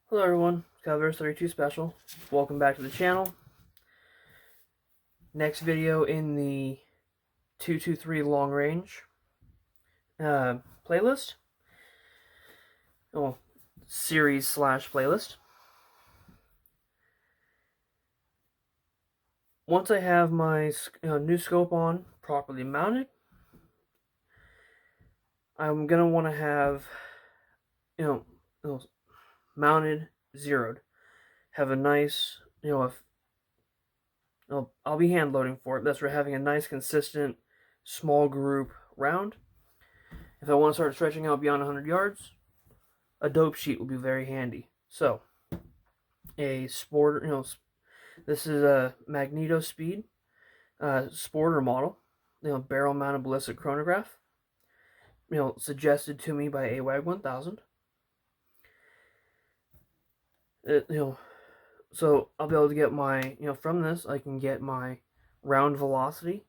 Hello everyone, Calverse32 Special. Welcome back to the channel. Next video in the 223 long range playlist. Oh, series slash playlist. Once I have my new scope on, properly mounted, I'm going to want to have, mounted, zeroed. Have a nice, I'll be hand loading for it. That's for having a nice, consistent, small group round. If I want to start stretching out beyond 100 yards, a dope sheet will be very handy. So, a sporter, this is a Magneto Speed sporter model, barrel-mounted ballistic chronograph, suggested to me by AWAG 1000. So I'll be able to get my, from this I can get my round velocity,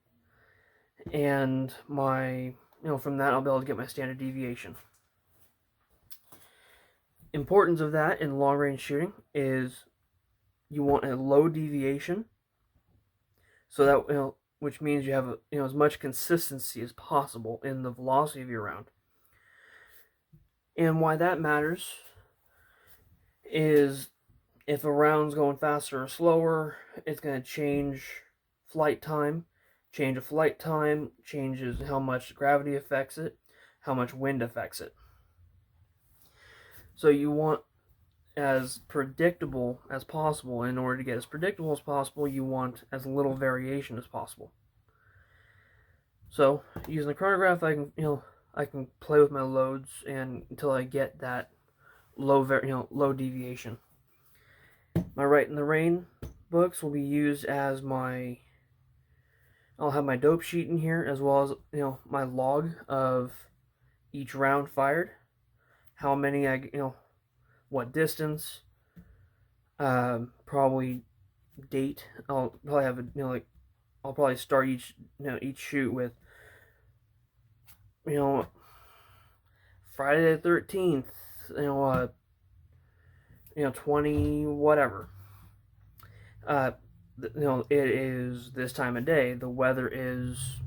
and my, from that I'll be able to get my standard deviation. Importance of that in long range shooting is you want a low deviation, so that, which means you have as much consistency as possible in the velocity of your round. And why that matters is if a round's going faster or slower, it's going to change flight time. Change of flight time changes how much gravity affects it, how much wind affects it. So you want as predictable as possible. In order to get as predictable as possible, you want as little variation as possible. So using the chronograph, I can play with my loads and until I get that low deviation. My Right in the Rain books will be used as my, I'll have my dope sheet in here, as well as my log of each round fired, how many what distance, probably date. I'll probably have I'll probably start each shoot with Friday the 13th, 20 whatever. It is this time of day. The weather is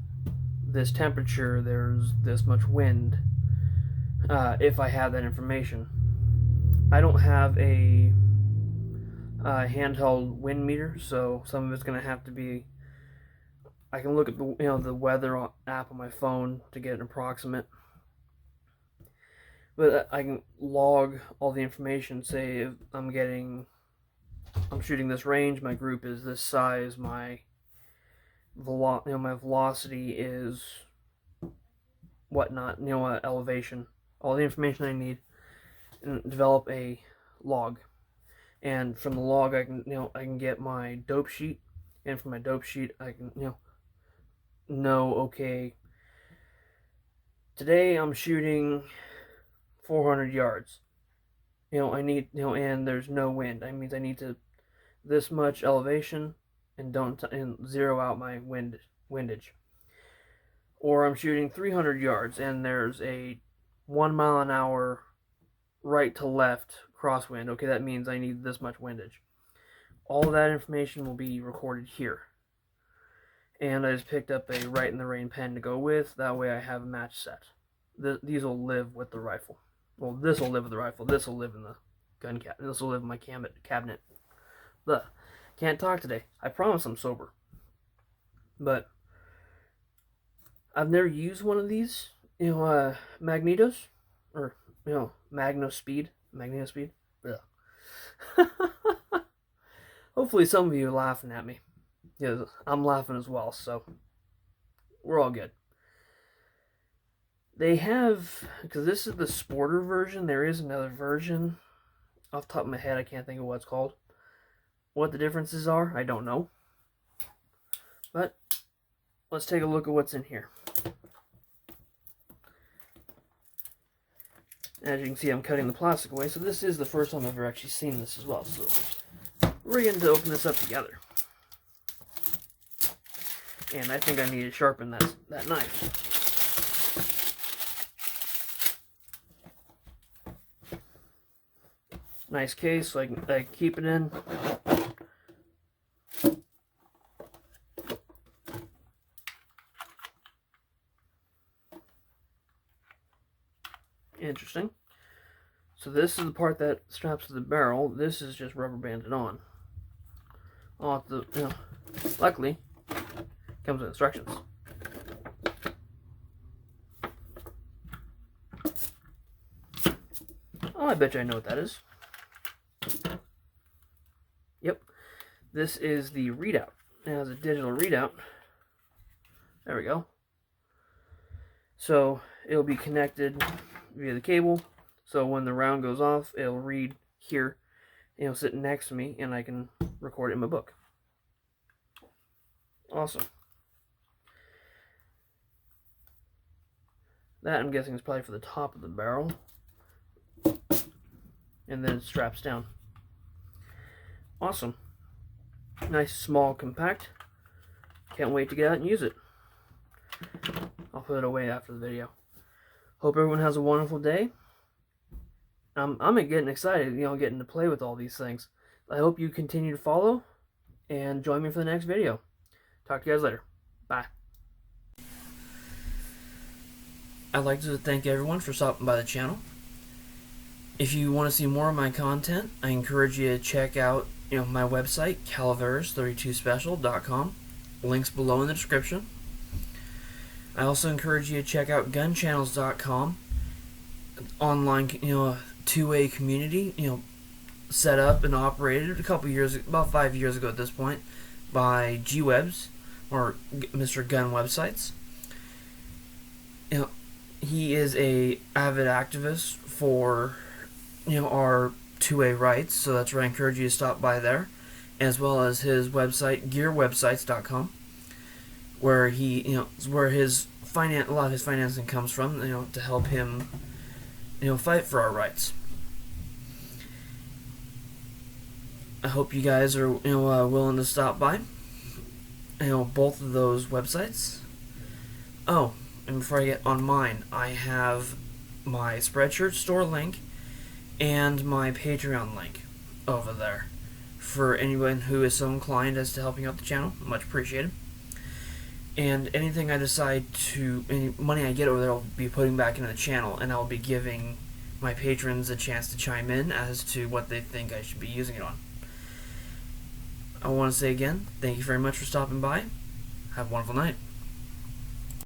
this temperature. There's this much wind. If I have that information, I don't have a handheld wind meter, so some of it's going to have to be. I can look at the the weather app on my phone to get an approximate. But I can log all the information. Say if I'm shooting this range, my group is this size, my my velocity is whatnot, elevation, all the information I need, and develop a log. And from the log, I can get my dope sheet, and from my dope sheet, I can know, okay, today I'm shooting 400 yards. I need, and there's no wind. That means I need to this much elevation and and zero out my windage. Or I'm shooting 300 yards and there's a 1 mile an hour right to left crosswind. Okay, that means I need this much windage. All of that information will be recorded here. And I just picked up a Right in the Rain pen to go with. That way I have a match set. These will live with the rifle. Well, this will live with the rifle. This will live in the gun cabinet. This will live in my cabinet. Can't talk today. I promise I'm sober. But I've never used one of these, Magnetos, or Magneto Speed. Yeah. Hopefully some of you are laughing at me. Yeah, I'm laughing as well, so we're all good. They have, because this is the sporter version, there is another version. Off the top of my head, I can't think of what it's called. What the differences are, I don't know. But let's take a look at what's in here. As you can see, I'm cutting the plastic away, so this is the first time I've ever actually seen this as well. So we're going to open this up together. And I think I need to sharpen that knife. Nice case, so I can keep it in. Interesting. So this is the part that straps to the barrel. This is just rubber banded on. I'll have to, luckily, comes with instructions. Oh, I bet you I know what that is. Yep. This is the readout. It has a digital readout. There we go. So it'll be connected via the cable. So when the round goes off, it'll read here. It'll sit next to me, and I can record it in my book. Awesome. That, I'm guessing, is probably for the top of the barrel. And then it straps down. Awesome. Nice, small, compact. Can't wait to get out and use it. I'll put it away after the video. Hope everyone has a wonderful day. I'm getting excited, getting to play with all these things. I hope you continue to follow and join me for the next video. Talk to you guys later. Bye. I'd like to thank everyone for stopping by the channel. If you want to see more of my content, I encourage you to check out my website, calaveras32special.com. Links below in the description. I also encourage you to check out gunchannels.com. Online, two-way community, set up and operated about 5 years ago at this point, by G-Webs, or Mr. Gun Websites. He is a avid activist for, our two-way rights, so that's where I encourage you to stop by there, as well as his website, gearwebsites.com, where where a lot of his financing comes from, to help him, fight for our rights. I hope you guys are, willing to stop by, both of those websites. Oh, and before I get on mine, I have my Spreadshirt store link and my Patreon link over there for anyone who is so inclined as to helping out the channel. Much appreciated. And anything I decide any money I get over there, I'll be putting back into the channel, and I'll be giving my patrons a chance to chime in as to what they think I should be using it on. I want to say again, thank you very much for stopping by. Have a wonderful night.